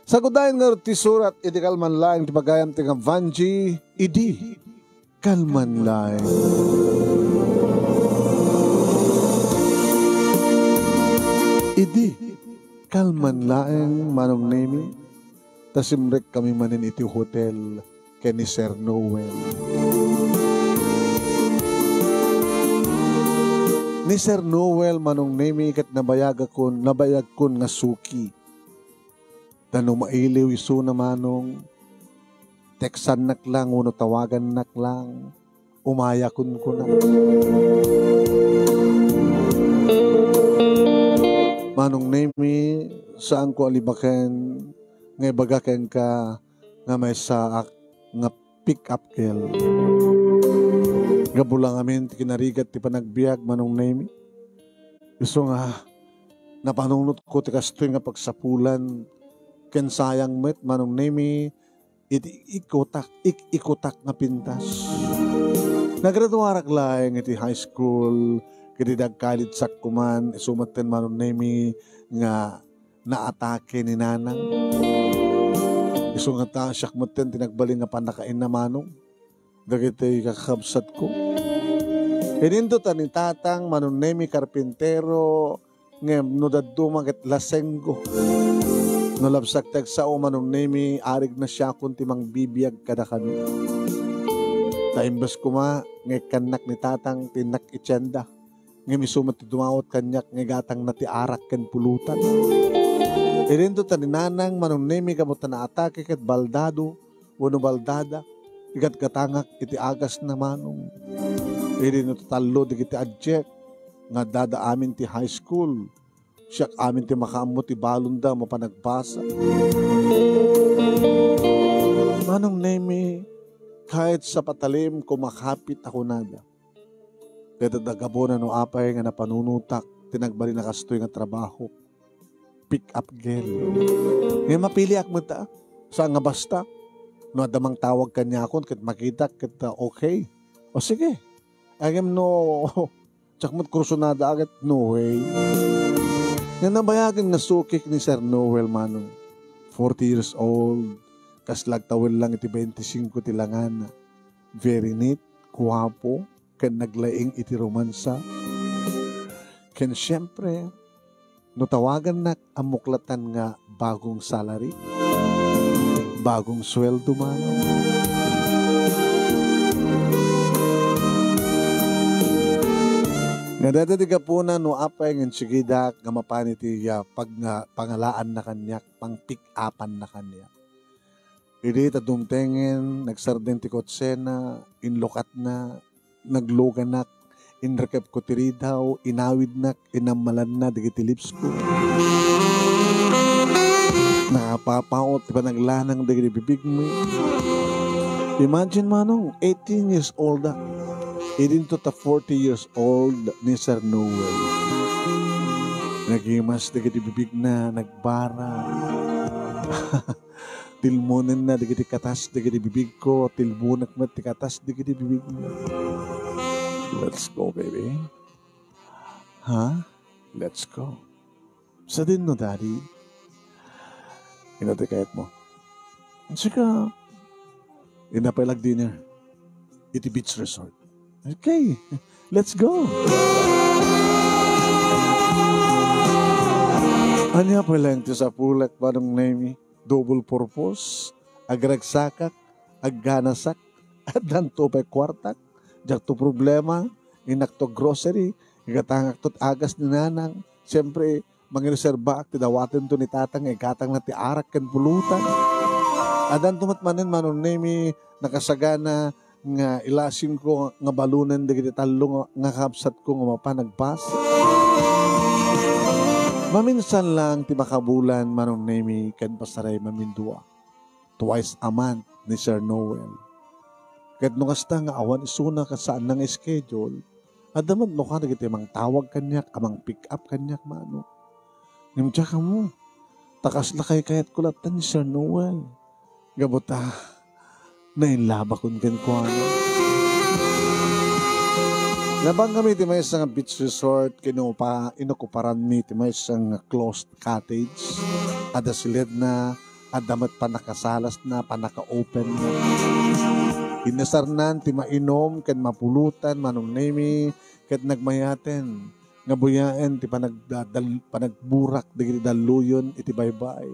Sagudayan nga ti surat, iti kalman laing, ti pagayam ti nga vanji, idi, kalman laing. Idi, kalman laing, manong nemi, tasimrek kami manin iti hotel, kani Sir Noel. Ni Sir Noel, manong nemi, kat nabayag kun nga suki. Tanong mailiw iso na manong, teksan nak lang, uno tawagan nak lang, umaya kun ko na. Manong nemi, saan ko alibaken, ngay bagaken ka, nga may saak, nga pick up kel. Gabulang amin, kinarigat, ti panagbiag, manong nemi. Iso nga, napanunot ko, ti kastoy nga pagsapulan, ken sayang met manong nemi iti ikutak nga pintas. Nagraduarak laeng iti high school kiti dagkalit sakkuman isumaten manong nemi nga naatake ni nanang. Isu nga ta siyak meten tinagbaling nga panakain na manong. Dagiti kakabsat ko. Ininto ni tatang manong nemi karpintero ngem no daduma ket lasenggo. No labsak tag sa manong nemi arig na siya kun timang bibiyag kada kami. Taimbas kuma ngay kanak ni tatang tinak ityenda. Ngay misumat ti dumawat kanyak ngay gatang na ti arak ken pulutan. Irinto ta ni nanang manong nemi kamuta na atake ket baldado wano baldada ikat katangak iti agas na manong. Irinto talo di kiti adjek nga dada amin ti high school. Siyak amin ti makaamot ti balunda mapanagbasa. Manong nemi, kahit sa patalim kumakapit ako nada. Kaya dagabo na no apay nga napanunutak, tinagbali na kastoy nga trabaho. Pick up girl. Ngayon mapili ak mo ta, saan nga basta? No adamang tawag kanya akon, kat makita, kat okay. O sige, agam no, tsakmot kursunada agad, no way. Nga nabayagan nga sukik ni Sir Noel manong 40 years old kaslag tawil lang iti 25 tilangan very neat, kuwapo ken naglaing iti romansa ken syempre no tawagan nak amuklatan nga bagong salary bagong sweldo manong. Nga dadadiga po na no apay ng sigidak nga mapaniti pag nga pangalaan na kanyak, pang pick-upan na kanyak. Iri tadumtengen, nagsardin ti kotsena, inlokat na, nagluganak, inrekep ko tiridaw, inawid nak, inamalan na, digiti lips ko. Nakapapaot, diba naglanang digiti bibig mo. Imagine manong, 18 years old na. Idinto ta 40 years old ni Sir Noel. Nagimas digiti bibig na, nagbara. Tilmunin na digiti katas digiti bibig ko, tilmunak na ti katas digiti bibig mo. Let's go, baby. Ha? Let's go. Sa din no, daddy. Inati kayat mo. Sika, inapalag dinner. Iti beach resort. Okay, let's go. Anya pa lang ito sa pulak parang name, double purpose, agragsakak, agganasak, at danto pa kwartak, jak to problema, inak to grocery, igatangak to agas ni nanang, siyempre, mangireserba ak, tidawatin to ni tatang, igatang na ti arak ken pulutan. Adan tumatmanin manon name, nakasagana, nga ilasin ko nga balunan digiti talo nga kapsat ko nga mapanagbas. Maminsan lang ti makabulan manong nemi ken pasaray mamindua. Twice a month ni Sir Noel. Ket no kasta nga awan isuna ka saan nang schedule, adaman no ka digiti mang tawag kanyak amang pick up kanyak mano. Nimtya ka mo. Takas lakay kayat kulatan ni Sir Noel. Gabuta. Nainlaba kun ken ko ano. Nabang kami ti may isang beach resort inukuparan mi ti may isang closed cottage. Ada silid na at damat panakasalas na, panaka-open na. Inasarnan, ti mainom, ken mapulutan, manong nemi, ket nagmayaten, nga buyaen, ti panagburak, digiti daluyon, iti baybay.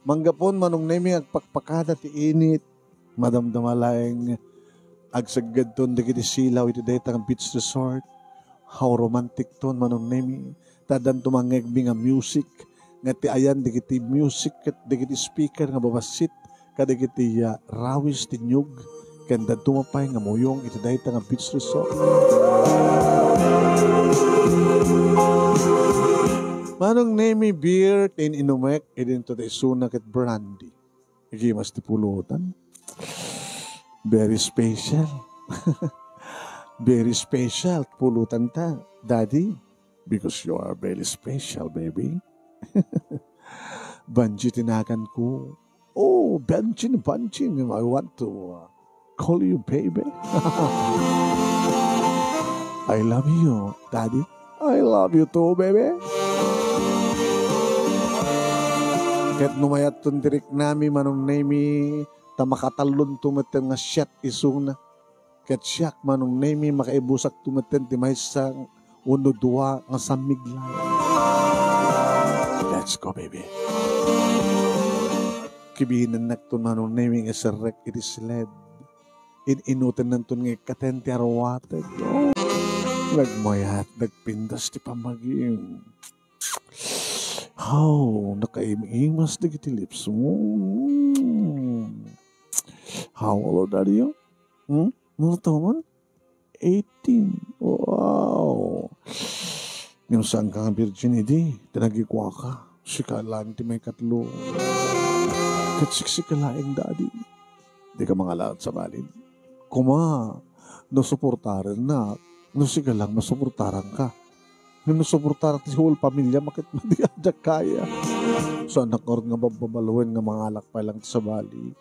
Manggapon, manong nemi, agpakpakada, ti init, madamdamalayang, agsagad ton, digiti silaw, iti daytang beach resort. How romantic ton, manong nemi, tadan tumangegbi nga music, nga ti ayan, digiti music, ket digiti speaker, nga babasit, kadigiti rawis, ti nyug, kanda tumapay nga muyong iti dayta nga beach resort. Manong nemi beer tin inumek idin to the isuna ket brandy. Igi mas ti pulutan. Very special. Very special pulutan ta, Daddy, because you are very special, baby. Banji tinakan ko. Oh, Banjin, I want to call you baby. I love you, Daddy. I love you too, baby. Ket numayat tun tirik nami manong nemi tamakatalon tumeten nga siyat isuna. Ket siyak manong nemi makaibusak tumeten ti maysang uno dua nga samiglay. Let's go, baby. Kibihinan nakton manong nemi nga serek iti sled. Inutan nantun nga katenti arawatag. Oh, nagmayat, nagpindas ti pamagim. How, nakaimimas na kiti lips mo. How old are you? Mga taon? 18. Wow. Yung saan ka nga virginity, tinagikwa ka. Sikalaan ti may katlo. Katsiksikalaan, Daddy. Di ka mga lahat sa balid. Kuma, nasuportaran na. Nasikalang nasuportaran ka. Nung nasuportaran ti whole pamilya, makit madiadak kaya. So, anak nga babaluin nga mga alak pa lang sa bali.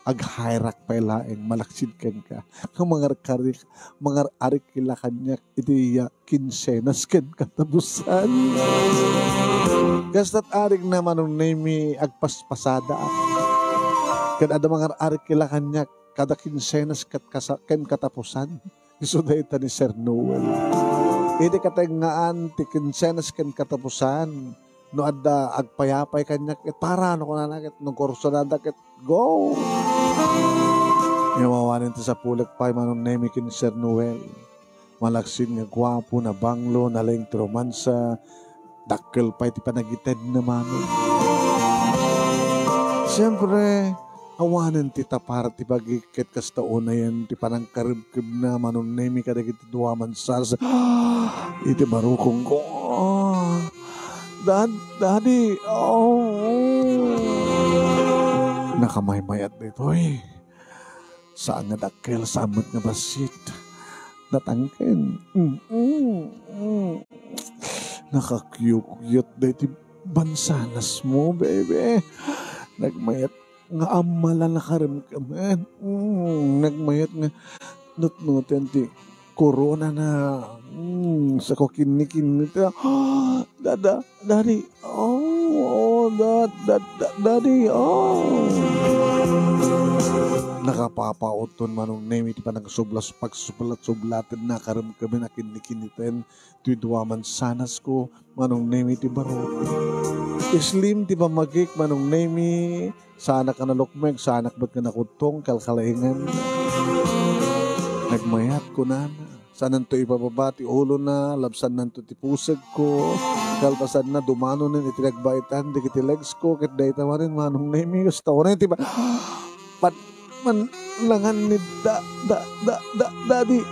Ag-hirak pa laeng malaksid kan ka. Kung mga arik kila kanya, iti kinsenas kan katabusan. Kastat arik naman nung name agpaspasada. Kan ada mga arik kila kanya, kada kinsenas kan katapusan. Iso dahi ni Sir Noel. Iti katengaan ti kinsenas kan katapusan. No ada agpayapay kanya para no kunanakit no kurso na dakit go. Imawanin ti sa pulik pay manong nemi kin Sir Noel. Malaksin nga gwapo na banglo na leng romansa. Dakkel pay ti panagited na manong. Siyempre, awanan ti tapar ti bagikit kas taon na yan ti panangkaribkib na manong nemi kadagit ti duwaman sars. Iti barukong ko. Daddy, nakamay-mayat nito eh. Saan nga dakkel, samot nga basit. Natangken. Nakakyuk-kyut na iti bansanas mo, baby. Nagmayat nga amala nakarimkaman. Nagmayat nga nut-nutan ti corona na sa kokinikin nito. Daddy, Daddy, nakapapauton manong name iti panagsublas pagsulat-sublatin na karam kami na kinikinitin tuidwaman sanas ko manong name iti baro. Islim ti pamagik manong name sana ka nalukmeg, sana ba't ka nakutong kalkalaingan. Nagmayat ko na. Sanan to ibababa ti ulo na, labsan nanto ti pusag ko, kalpasan na dumano na itinagbaitan, di kiti legs ko, kit dahi tamarin manong nemi, gusto ko na iti ba, pat man langan ni Daddy,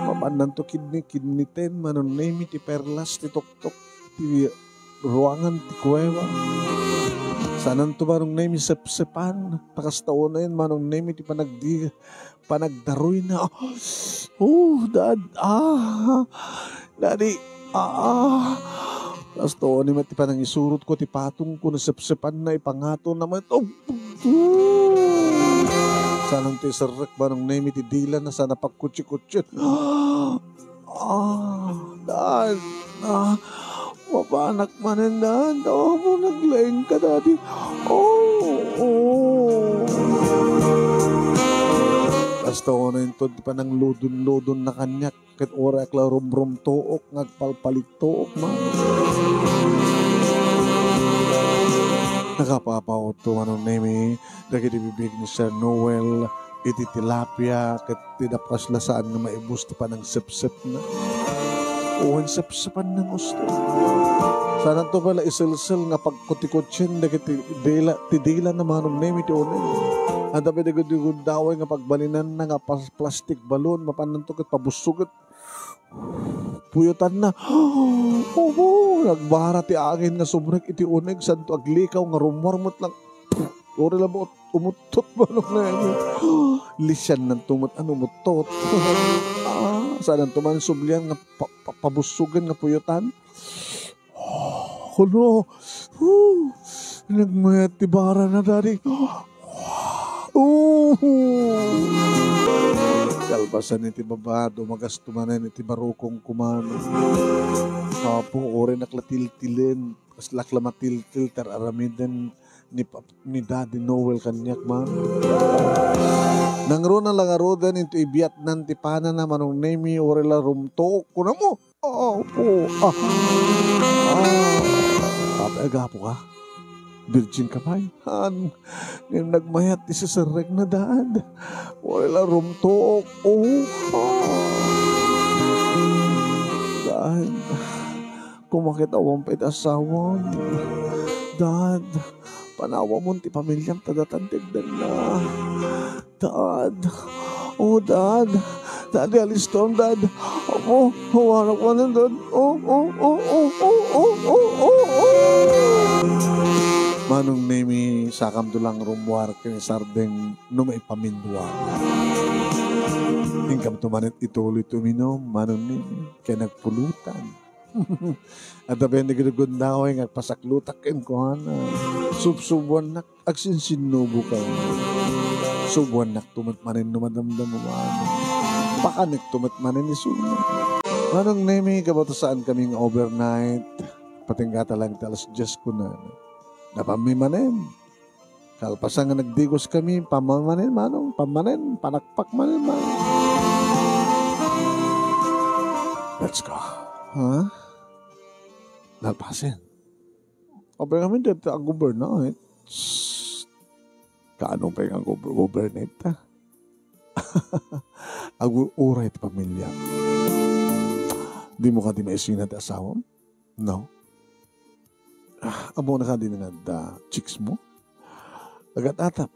papanan to kidniten, manong nemi ti perlas, ti tuktok, ti ruangan, ti kuweba. Sanan to manong nemi sepsepan, takas taon na yun, manong nemi ti panagdaroy na. Daddy, takas taon ni mati panang isurot ko, ti patong ko na sepsepan na ipangato naman. Sanang ti sarek manong nemi ti dila na sana pagkutsi-kutsit. Dad, Mapanak manandan. Mo naglaing ka, Daddy. Basta ko na ito, di pa nang ludon-ludon na kanyak. Kat orak la rum-rum took, ngagpalpalit took, man. Nakapapao to, anong name, nagkitibibig ni Sir Noel, iti tilapia, kat tinapkas lasaan nga maibus pa ng sip-sip na. Uwan sip-sipan ng gusto. Sana to pala isilsil nga pagkutikotsin, tidila na manong name iti unin. Ang dapat nagudaway nga pagbalinan na nga plastic balon, mapanantok at pabusugot. Puyutan na. Nagbara ti angin nga sumrek iti uneg, santo aglikaw nga rumwarmot lang. Uri lang mo, umutot ba nung neme? Lisyan ng tumot, umutot. Saan ang tuman sublian nga pabusugan nga puyutan? Kuno. Nagmayat ti bara na, Daddy. Kalbasan iti babado, magastumanan iti barukong kumano. Apo, ore naklatiltilin, kaslak lamatiltil, tararamidan ni Daddy Noel kanyak man. Nangro na lang arodan ito ibiyat nan tipana na manong nemi, ore la rumto, kuna mo. Agapo ka? Virgin ka ba? Ngayon nagmayat isa sa reg na dad. Wala rumtook. Dad, kumakit awang pitasawan. Dad, panawa mo ti pamilyang tadatantigdan na. Dad, Dad. Daddy, alis to, Dad. Hawarak mo na, Dad. Manong nemi sakam dulang rumwar kini sardeng no may pamindwa. Tingkam tumanit ituloy tuminom, manong nemi kaya nagpulutan. At abay nagdagundaway nga pasaklutak ken ko na. Subsubuan nak agsinsinubo ka. Subuan nak tumatmanin numadamdam mo ano. Pakanik tumatmanin ni Suna. Manong nemi kabatasaan kaming overnight. Patinggata lang talas just ko na. Napamimanin. Kalpasan nga nagdigos kami, pamamanin manong, pamanin, panakpak manin man. Let's go. Ha? Nalpasin. Oper kami dito ang overnight. Kaano pa yung overnight ta? Ang-uray pamilya. Di mo ka di maisinat asawam? No. Amo na ka din nga chicks mo. Agat-atap.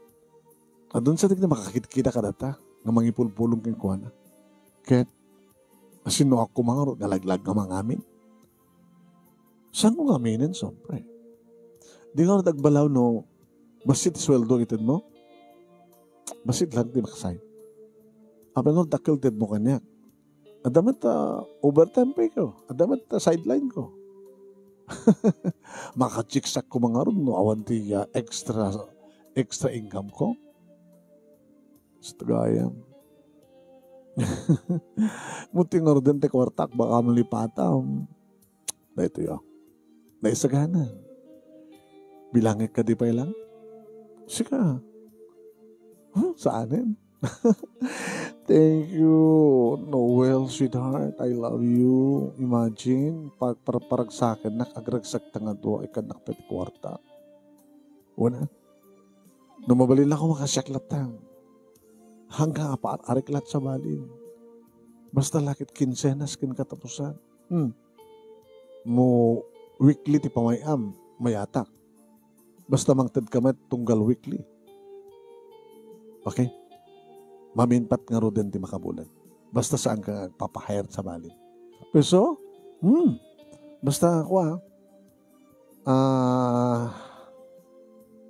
Doon sa tig na makakita ka data nga mangipulpulong kang kuha na. Ket, asino ako mga nalaglag nga mga amin. Saan mo nga aminin, sompre? Di nga nagbalaw no, basit sweldo kitid mo? Basit lang di makasay. Apa nga dakil tid mo kanya. Adamat overtime pay ko. Adamat sideline ko. Makachiksak ko mga ron, no? Awan ti extra income ko. Sa tagayam. Muting nga rin te kwartak, baka nulipatam. Na ito yun. Naisaganan. Bilangit ka di pa ilang? Sika. Saanin? Thank you, Noel, sweetheart. I love you. Imagine, parag sa akin, nakagragsak tanga do, ikan nakapit kwarta. Una, numabalin ako makasyaklatang. Hanggang ariklat sa balin. Basta lakit kinsenas kin katapusan. Mo weekly ti pamayam, mayatak. Basta mangtad kamet tunggal weekly. Okay? Maminpat nga ro din ti makabulan. Basta saan ka papahire sa balin. Peso? Basta ako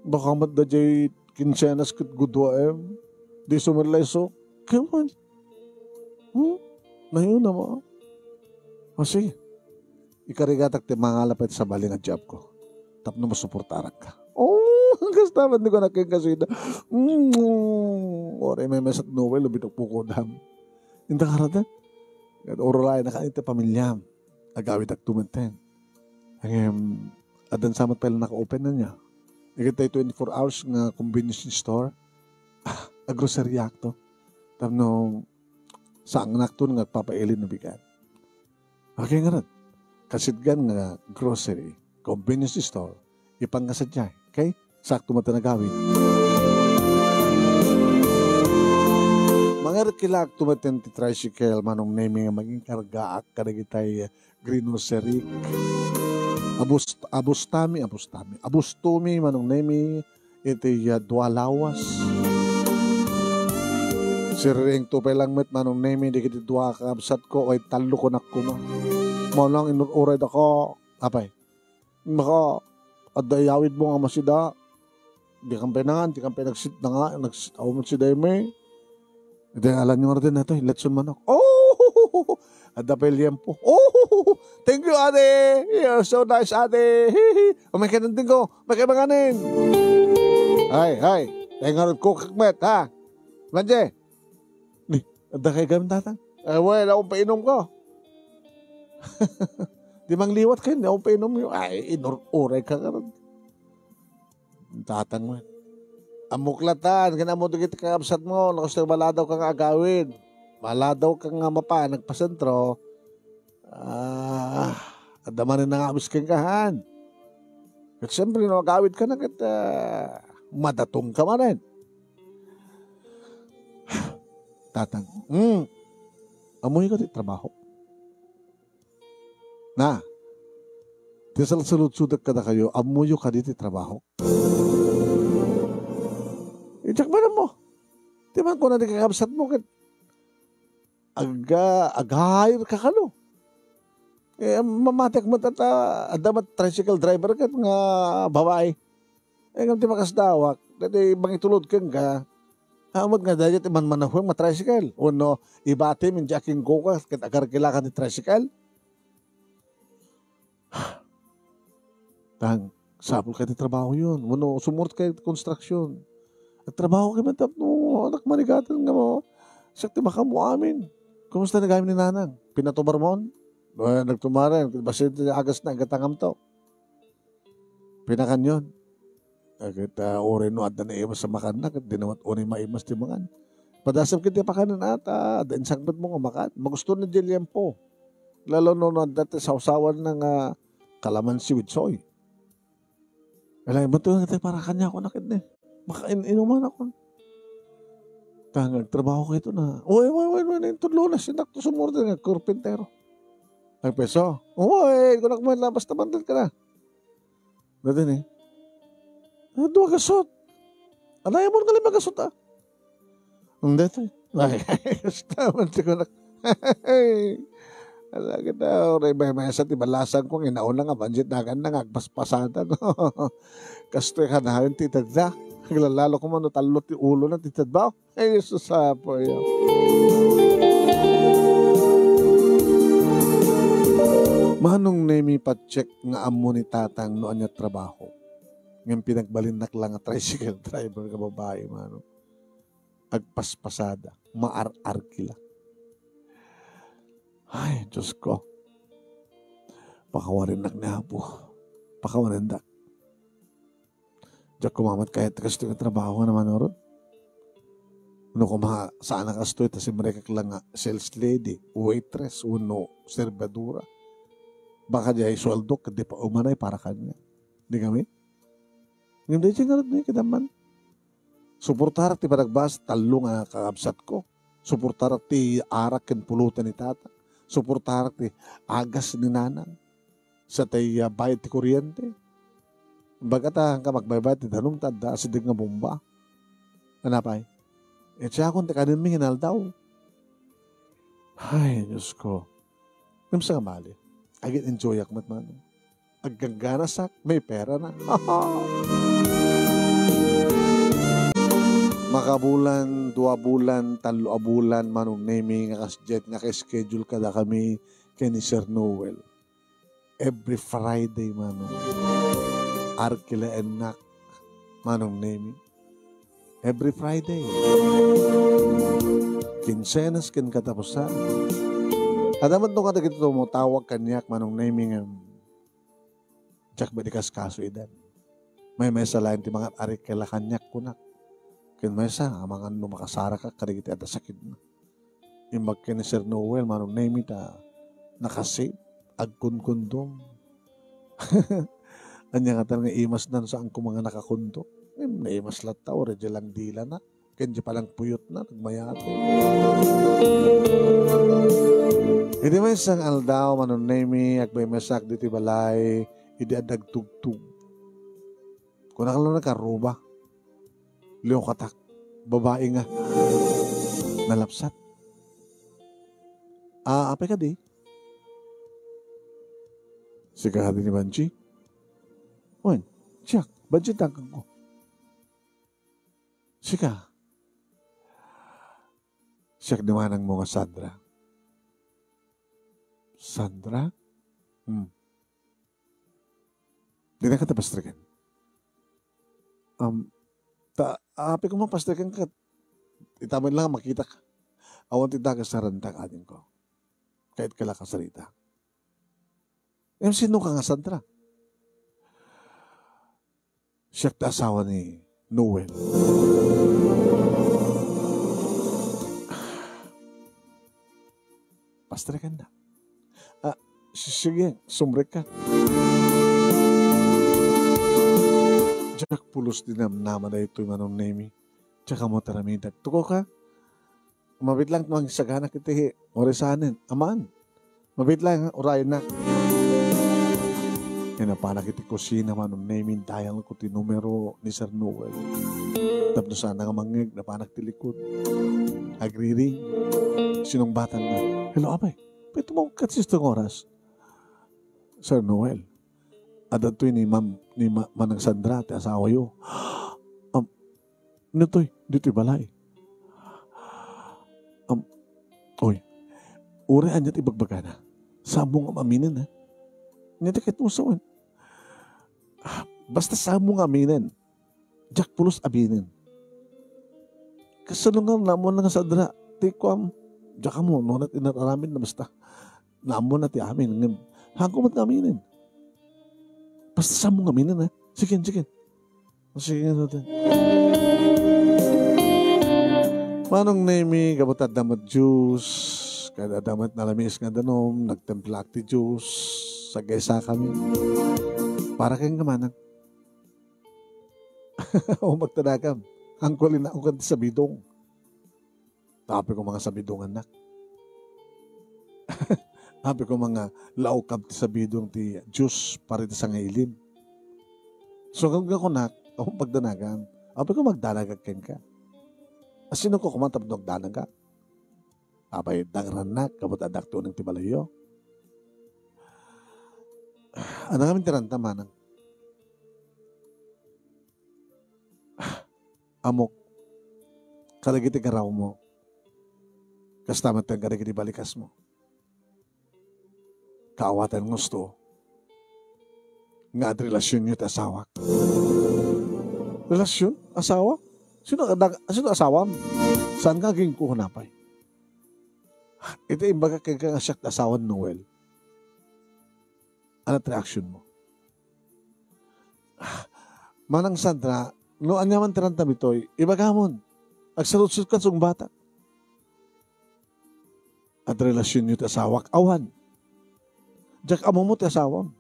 baka madadjay kinsenas kit gudwaem. Di sumalay so. Come on. Nayon na mo. O sige. Ikarigatak ti mga lapit sa balin nga job ko. Tapno mo suportarak ka. Kastaman di ko nakikasida. Ore may mesat Noel, lubitok po ko dam. Inta karata. Orolay na kanita pamilyam. Agawit at tumenten. Adan samat pala naka-open na niya. Ikita 24 hours nga convenience store. A grocery akto. Tapno, saan nakto nga papailin na bigan. Okay nga rin. Kasidgan nga grocery, convenience store, ipangasadya. Okay? Sakto matanagawin. Mga kilak tumaten ti tricycle manong naming maging kargaak kadagitay grinoserik. Abustumi manong nami iti dualawas. Siring tupay lang met manong nami di kiti dua kabsat ko ay talo ko nakuma. Malang inuray ako apay. Maka adayawid mo nga masida. Di kang penangan, di kang penagsit na nga, nagsit-aw mo si Deme. Ito alam nyo nga rin na ito, letson manok. Oh! Adapel yan po. Oh! Thank you, ate! You're so nice, ate! O may kanandin ko, may kabanganin. Ay, tayo nga rin ko kakmet, ha? Manje! Ada kayo gamit tatang? Well, akong painom ko. Di mang liwat kayo, akong painom yun. Ay, inuray ka ka rin. Tatang mo. Amuklatan, ganamo dugit ka absat mo, nakastay maladaw ka nga agawin. Maladaw ka nga mapa, nagpasentro. Adamanin na nga abis kang kahan. At siyempre, agawin ka na kita. Madatong ka man rin. Tatang, amoy ka di trabaho. Na, tisal sulod-sudak ka na kayo, amoy ka di trabaho. Itak ba na mo? Di man ko na di kakabsat mo. Agahayar ka ka no. Mamatek mo tata, adamat tricycle driver ka nga babae. Kung di makasdawak, dati bang itulod kang ka, amot nga dahil iman manahong matricycle. Uno, ibati min jaking go ka, kitagar kilakan ni tricycle. Tang, sabol ka di trabaho yun. Uno, sumurt ka construction. Trabaho kay matap no, anak manigatan nga mo. Sakti baka mo amin. Kumusta na gamit ni nanang? Pinatubar mo? Nagtumaran. Basta agas na gatangam to. Pinakan yun. Kita orin no at na naimas sa makan na. Dinawat orin maimas di makan. Padasap kita pakanan ata. Dain sagbet mo nga makan. Magusto na Jillian po. Lalo no dati sausawan ng kalamansi with soy. Alay, ba't ito para kanya ako nakit na inuman ako. Trabaho ko ito na. Uy, tudlo na sinak to sumurdo nga, kurpintero. Nagpeso. Uy, kung nakman labas na bandal ka na. Dati dua gasot. Anay mo nga lima gasot Hindi ito Ay, gustaman ko na. Ala kita, may mesa ti balasan ko, inauna nga, banjit nagan na nga, paspasada. Kastoy ka na yun, titadza. Lalo ko man talo ti ulo na titadbaw. Ay, susapo yun. Manong nemi pa-check nga amo ni tatang noon niya trabaho. Ngayon pinagbalinak lang nga tricycle driver ka babae, manong. Agpaspasada. Maar-ar kila. Ay, Diyos ko. Pakawarin nak niya po. Pakawarin dak. Diyak kumamat kahit kasto yung trabaho naman oron. Ano kumaha, saan na kasto ito si mereka lang sales lady, waitress, uno, servadura. Baka diya sweldo, hindi pa umanay para kanya. Hindi kami? Hindi siya nga rin kadaman. Suportar ti panagbas, talo nga kakabsat ko. Suportar ti arak ken pulutan ni tata. Suportar ti agas ni nanang. Sa tay bayad ti kuryente. Bagata ka magbaybat, tanong tada, asidig nga bomba. Anapay? Siya akong tekanin mi hinal daw. Ay, Diyos ko. Namsa nga mali. Agit enjoy ak matman. Aggaganasak, may pera na. Makabulan, 2 bulan, 3 bulan, manong naming nga kasjet nga schedule kada kami kay ni Sir Noel. Every Friday, manong. Arkila enak manong name every Friday. Kinsenas kin katapusan. Adamat nung kada kito mo tawag kanyak manong naming Tsak balikas kaso idan. May sa lain ti mga arik kala kanyak kunak. Ken may sa mga makasara ka karigiti at sakit na. Imbag ni Sir Noel manong name ita nakasave agkunkundom. Anya nga nga imas nan saan ko mga nakakundo. Naimas lata o radya lang dila na. Kanya palang puyot na, nagmayate. Hindi may isang aldaw, manon name, agbay masak diti balay, hindi adag tugtug. Kung nakalo na karuba, liyo katak, babae nga, nalapsat. Apay ka di? Sika ka din ni Banji? Wan, siyak, Banji tangkang ko. Sika. Siyak naman ang mga Sandra. Sandra? Di na ka tapastrikan. Api ko mapastrikan ka. Itaman lang makita ka. Awan tita ka sa rantang atin ko. Kahit kala ka salita. Sino ka nga Sandra? Siyak na asawa ni Noel. Pastrikan na. Sige, sumrek ka. Jack pulos din naman na ito yung manong name. Tsaka mo taramidag. Tuko ka. Mabit lang mga sagana kiti. Orisanin. Aman. Mabit lang. Urayan na. Napanak iti kusina manong name. Dayang ko ti numero ni Sir Noel. Tapos sana nga mangig. Napanak ti likod. Agriring. Sinong batan na. Hello, abay. Pwede mo katsistong oras. Sir Noel. Adat to ni Manang Sandra, ti asawa yo. Dito'y balay. Oy, uri anyat ibagbaga na. Sabong aminin, ha? Nyati kahit usawan. Basta sabong aminin. Jack pulos aminin. Kasalungan namon nga Sandra, ti kwam, Jack mo, nunat inaramin na basta. Namon na ti amin. Hangko mat aminin. Basta sa mong aminin, ha? Sige. Sige natin. Manong name, kabutad damat juice, kada damat nalamis nga danom, nagtemplak ti juice, sagaysa kami. Para kayong kamanang. O magtanagam. Ang kulin na ako sa bidong. Tapi ko mga sabidong anak. Habi ko mga laukab ti sabidong ti juice para ti sa ngailin. So kung ako nak, akong pagdanagan, habi ko magdanagag ken ka. Asino ko kumantab ng danaga? Abay, dangran na, kabut adak to ng tibalayo. Ano kami tiranta manang? Amok, kalagiti karaw mo, kastamat ang kalagiti balikas mo. Kaawatan gusto nga at relasyon niyo at asawa. Relasyon? Asawa? Sino asawam? Saan ka ging kuhunapay? Ito yung baga kaya nga siyak asawan Noel. Anong reaction mo? Manang Sandra, no anyaman tirantam ito'y, ibagamon, agsalutsut ka sa bata. At relasyon niyo at asawa, awan. Diyak amo mo ti asawam.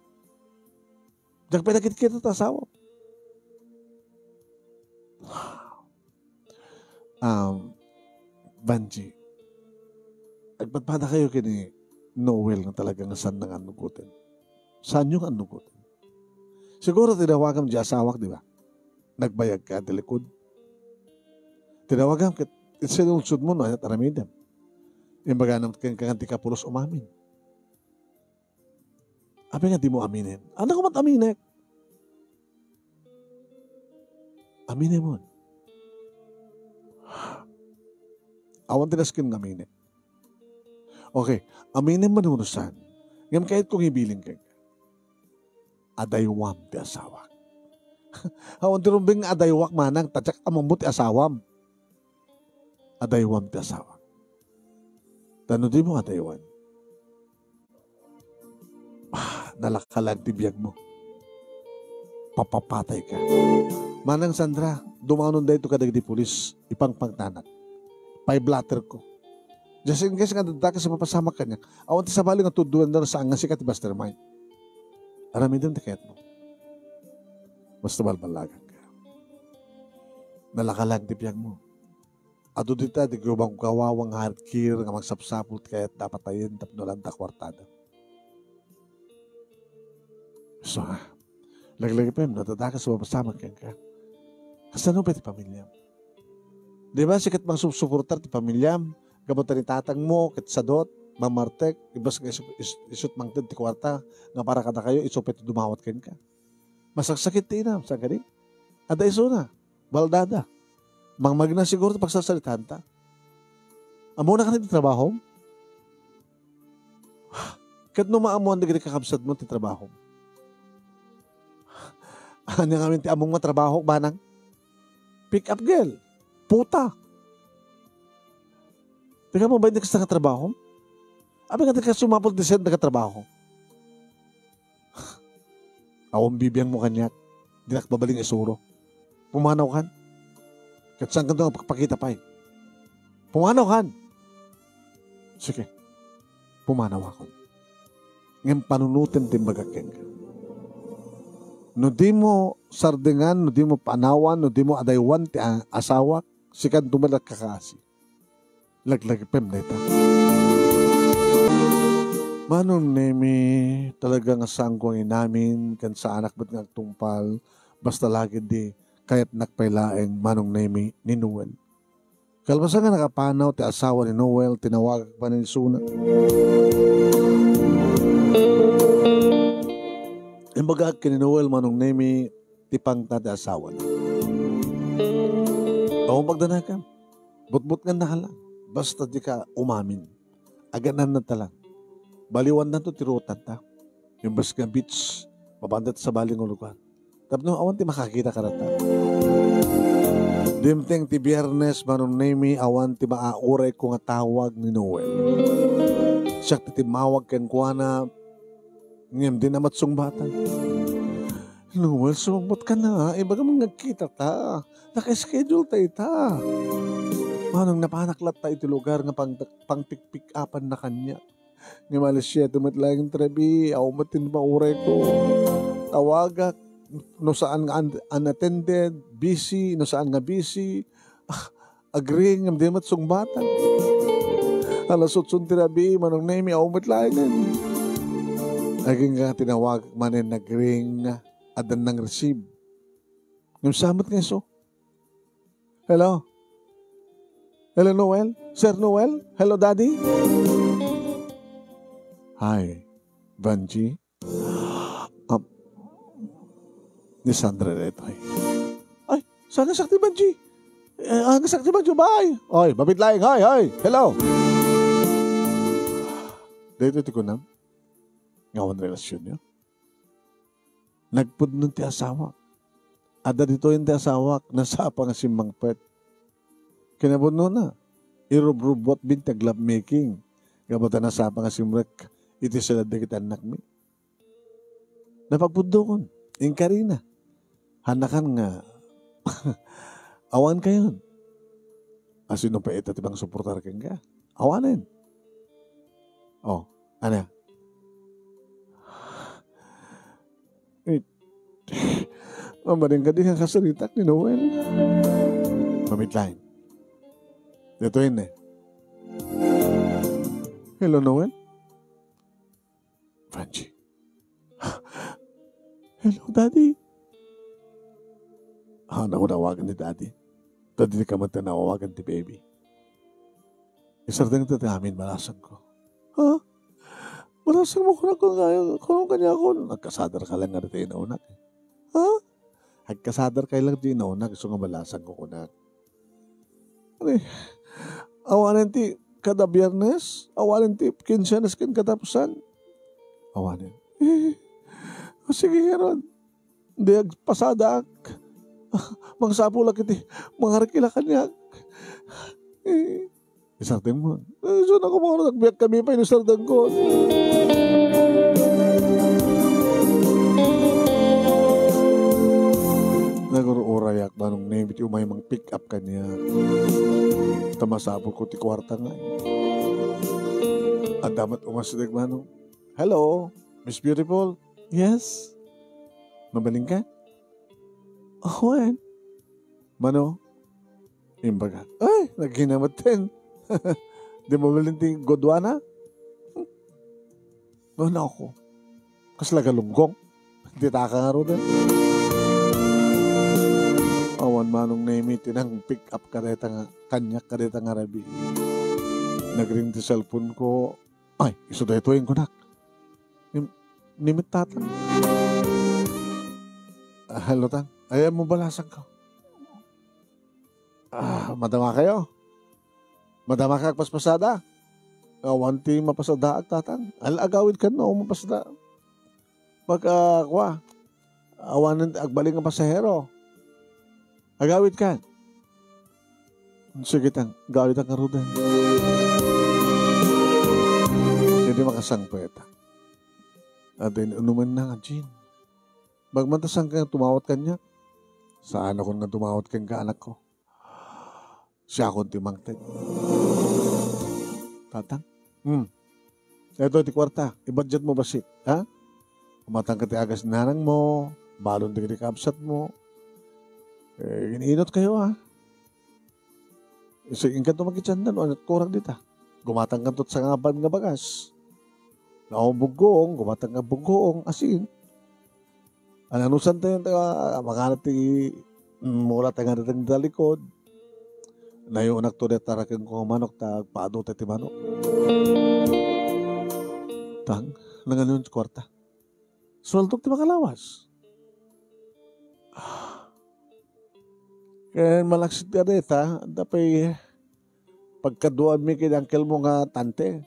Diyak pinakit-kita ti asawam. Banji, agpadpada kayo kini Noel na talagang saan nang anugutin. Saan yung anugutin? Siguro tinawagam di asawak, di ba? Nagbayag ka at likod. Tinawagam, sinulsud mo no, at aramidam. Yung baga naman kanti ka pulos umamin. Abi nga di mo aminin. Ano ko mat aminek? Aminin mo. Awan tinaskin ng aminin. Okay, aminin mo nunusan. Ngayon kahit kung ibilin ka. Adaywam ti asawak. Awan tinumbing adaywak manang, tadyak amamot ti asawam. Adaywam ti asawak. Tano di mo adaywan? Nalakalag ti biyag mo. mapapapatay ka. Manang Sandra, dumanon dahito ka dagdi pulis, ipang pangtanak. Pay-blatter ko. Just in case nga dadaka sa mapasama ka niya, awan ti sabali nga tuduan na sa angas sikat ti mastermind. Arami din tiket mo. Basta balbalagan ka. Nalakalag ti piyang mo. Ado dita, di ko bang kawawang hardkir nga magsapsapot kaya't dapat tayin tapno lang ta kwartada. So, laglagi pa yun, natadaka sa mapasama ka. Kasano pa ti pamilyam? Di ba sikat mang susuportar ti pamilyam? Gabutan ni tatang mo, kit sadot, mamartek, ibas nga isut mang ti kwarta, nga para kada kayo, isupet dumawat ka. Masaksakit ti inam, sa gani? Ada iso na, baldada. Mangmag na siguro pagsasalitan ta. Amo na ka na ti trabaho? Kat no maamuan di kakabsad mo ti trabaho. Ano nga ti among matrabaho, banang? Pick up girl. Puta. Teka mo ba hindi ka sa katrabaho? Abi nga ka sumapol di send na katrabaho. Awang bibiyang mo kanyak. Di nakbabaling isuro. Pumanaw kan. Kat saan ka doon pakita pa eh. Pumanaw kan. Sige. Pumanaw ako. Ngayon panunutin timbagakin ka. No di mo sardingan, no di mo panawan, no di mo adaywan ti asawa, sikan tumalag kakasi. Laglagipem na ita. Manong nemi talaga nga sangkong inamin kan sa anak ba't nga tumpal, basta lagi di kaya't nakpailaeng manong nemi ni Noel. Kalbasa nga nakapanaw ti asawa ni Noel, tinawag pa ni Suna. Imbaga kini Noel manong nemi tipang tada asawa na. Tawang pagdanakan. But nga nakalang. Basta di ka umamin. Aganan na talang. Baliwan na to tirutan ta. Yung Basga Beach. Mabandat sa baling lugar. Tapno awan ti makakita ka rata. Dimteng ti Biyernes manong nemi awan ti maauray ko nga tawag ni Noel. Siya ti timawag ken kuana ngem din amat sungbatan. Noel, sumbot ka na. Ibaga mga kita ta. Naka-schedule tayo ta. Manong napanaklat tayo iti lugar nga pang-pick-upan na kanya. Nga malas siya tumatlayang trebi. Ako matin mauray ko. Tawagak. No saan nga unattended. Busy. No saan nga busy. Agree nga di amat sungbatan. Alasot-sun tirabi. Manong nemi. Ako matlayan. Naging nga tinawag manin nag-ring adan ng receive. Yung samot nga so. Hello? Hello, Noel? Sir Noel? Hello, Daddy? Hi, Banji. Ni Sandra ito eh. Ay, sana sakti Banji. Ang sakti Banji, bye. Oy, babit laing. Hi. Hello. Dito ko na. Ngawan relasyon niya. Nagpudnon ti asawa. Ada dito yung ti asawa, nasapa nga si Mang Pet. Kinabudno na. Irubrubot bintag love making. Gabata nasapa nga si Mrek. Iti sila dikit anak mi. Napagpudno kon. Yung Karina. Hanakan nga. Awan kayon. Asino pa ito tibang suportar kang ka. Awanin. Oh, ano? Mamaring ka din ang kasalitak ni Noel. Mamitlain. Dito yun eh. Hello, Noel? Franchi. Hello, Daddy. Nakunawagan ni Daddy. Daddy ni ka man tanawagan ni baby. Isardang tatamin, malasan ko. Ha? Malasan mo ko na kung kanya ako. Nagkasadar ka lang nga rin inaunak. Ha? Nagkasadar ka lang rin inaunak. So nga malasan ko kunak. Ano awanin ti kada Biyernes? Awanin ti Kinsianas kin katapusan? Awanin. Sige Heron. Hindi pasada ak. Mangsapo lang kiti. Mangarikila kanyak. Isartin mo. So na ko mga nagbiyak kami pa inusartan ko. Kayak manong name iti umay mang pick up kanya. Tamasabol ko ti kwarta nga. At damat umasidag manong, hello, Miss Beautiful? Yes? Mabaling ka? Oh, when? Mano? Imbaga, ay, naghinamat din. Di mo malinting godwana? Ano ako? Kasla galunggong. Hindi taka nga ro din. Awan manong name tinang pick up kareta nga, kanyak kareta nga rabi. Nagring ti cellphone ko, ay, iso da ito yung kunak. Nimit tatang. Hello tang, ayaw mo balasan ka. Madama kayo. Madama ka agpaspasada. Awan ti mapasada ag tatang. Alagawid ka no, mapasada. Pagka, awan agbaling ang pasahero. Agawid ka. Sige tang, gawid ang karudan. Hindi makasangpeta. At din, unuman na nga, Jean. Bagmantasang ka tumawat kanya. Saan ako nga tumawat kang kaanak ko? Siya akong timangtid. Tatang? Ito, ti kwarta. I-budget mo ba si? Ha? Kumatang ka ti agas nanang mo. Balon ti kapsat mo. Iniinot kayo ha. Isigin ka ito magkitsandan o anat kurang dita. Gumatang ka sa ngaban nga bagas. Naubuggoong, gumatang ka buggoong asin. Ananusan tayo makanat ti mula tayo nga natang dalikod. Na yung anak to de tarakin ko manok tagpaado tayo ti manok. Tang, nanganon sa kwarta. Swaldok ti makalawas. Kaya malaksit ka deta, dapay pagkaduan mi kay uncle mo nga tante.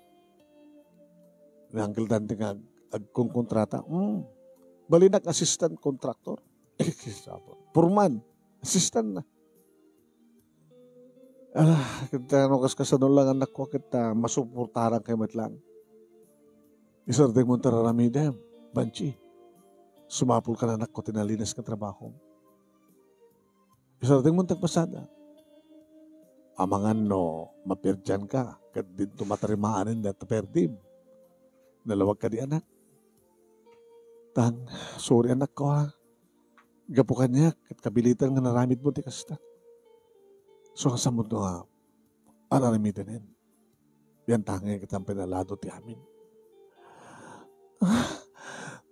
Uncle tante nga agkong-kontrata. Balinak assistant contractor. Purman, assistant na. Kita nukas kasano lang anak ko kita masuportaran kay matlang. Isardeng mo tararamidem, Banchi. Sumapul ka na anak ko tinalinas ka trabaho. Isardeng mo tagpasada. Amangan no, mapirjan ka. Kat dito matarimaanin na taperdim. Nalawag ka di anak. Tang, sorry anak ko ha. Gapo ka niya, kat kabilitan nga naramid mo ti kasta. So ang samod no ha, anaramidanin. Yan tangay kitang pinalado ti amin.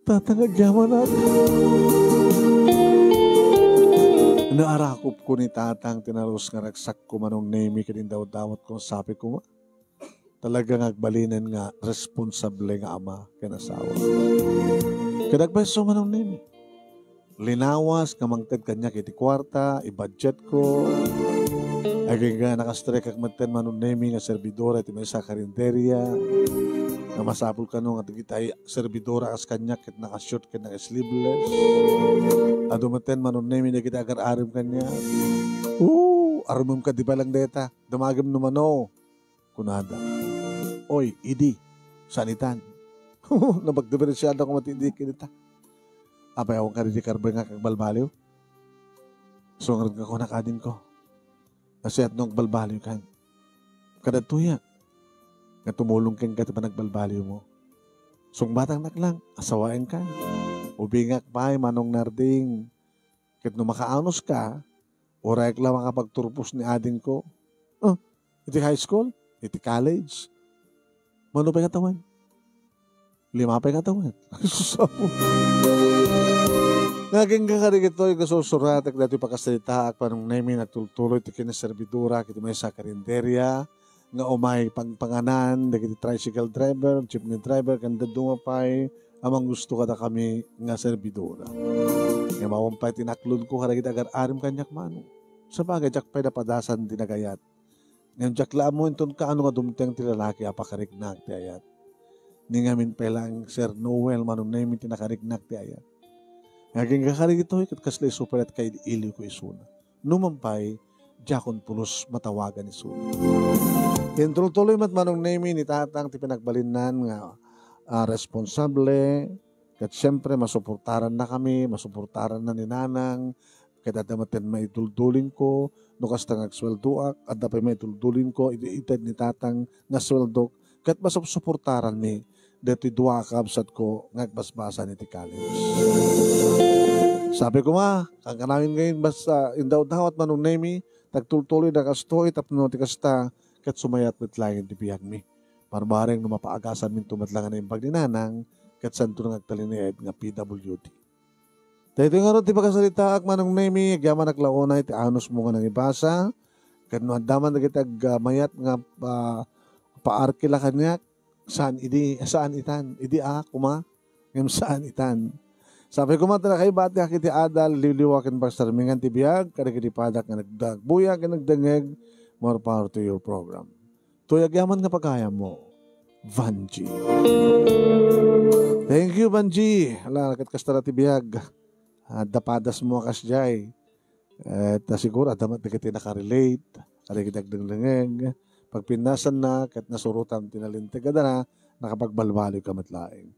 Tatangagyaman ako. Naarakop ko ni tatang tinaros nga ragsak ko manong name kanin daw dawat kong sabi ko nga. Talagang agbalinan nga responsable nga ama kanasawa. Kadagbeso manong name. Linawas kamangtad kanya kiti kwarta, i-budget ko. Aging nga nakastrek kag maten manong name nga servidora iti may sa karinderya. Nga masapul ka nung at kitay servidora as kanya kit nakashoot kit naka-sleeveless. Adumaten manon name na kita agar-arim kanya. Arumum ka di ba lang deta? Damagam naman o. Kunada. Oy, idi. Sanitan. Nabagdiferensyado ko matindi kinita. Apay akong karidi karbay nga kagbalbaliw. So nga ka ko nakadin ko. Kasi at nung balbaliw kan. Kadatuya. Nga tumulong kang ka pa nagbalbaliw mo. So batang naklang, asawain ka. Ubingak pa manong narding. Kit no makaanos ka, oray lang makapagturpos ni ading ko. Iti high school, iti college. Mano pa yung katawan? 5 pa yung katawan. Susamo. Naging kakarigit to yung kasusuratak dati pakasalita ak panong nemi nagtultuloy iti kinaservidura kiti may sa karinderya nga umay pagpanganan dagiti tricycle driver, jeepney driver kanda dumapay amang gusto kada kami nga servidora. Nga mawampay tinaklod ko karagit agar-arim kanyak mano. Sa bagay, jak pa'y napadasan dinagayat. Ngayon, jak laan mo inton ka ano nga dumteng ti lalaki apakarignak ti ayat. Ni ngamin pelang Sir Noel manong namin tinakarignak ti ayat. Ngaging kakarigit ito, ikat kaslay super at kay iliw ko isuna. Numampay, jakon pulos matawagan isuna. Yan tuloy mat manong namin ni tatang ti pinagbalinnan nga responsable, kat siyempre masuportaran na kami, masuportaran na ni nanang, Kaya damaten may tuldulin ko, nukas tangag sweldoak, at dapat may tuldulin ko, itad ni tatang nga sweldok, kat masupsuportaran mi, dito duwa kabsat ko, ngagbasbasa ni ti college. Sabi ko ang kanawin ngayon, basta indaw-daw at manong nemi, tagtultuloy na kastoy, tapno ti kasta, kat sumayat mit langit ti biyag mi. Marbareng no mapaagasan min tumatlangan na yung pagninanang, kat santo nang agtalineed nga PWD. Dahito nga ron, ti pagkasalita ak manong nemi, agyaman naglaunay, ti anos mo nga nang ibasa, kat no handaman na kitag mayat nga paarkila kanyak, saan itan, kuma, ngam saan itan. Sabi ko matala kay bati akiti adal, liliwakin pa sa ramingan ti biyag, karikitipadak nga nagdagbuya, nagdangeg, more power to your program. Tuyag yaman nga pagkaya mo, Vanji. Thank you, Vanji. Ala, nakat kastara ti biyag. Dapadas mo kas jay. At siguro, adamat na kita nakarelate, karikitagdangdangeg, pag pinasan na, kat nasurutan tinalintiga na, nakapagbalbalo ka matlaing.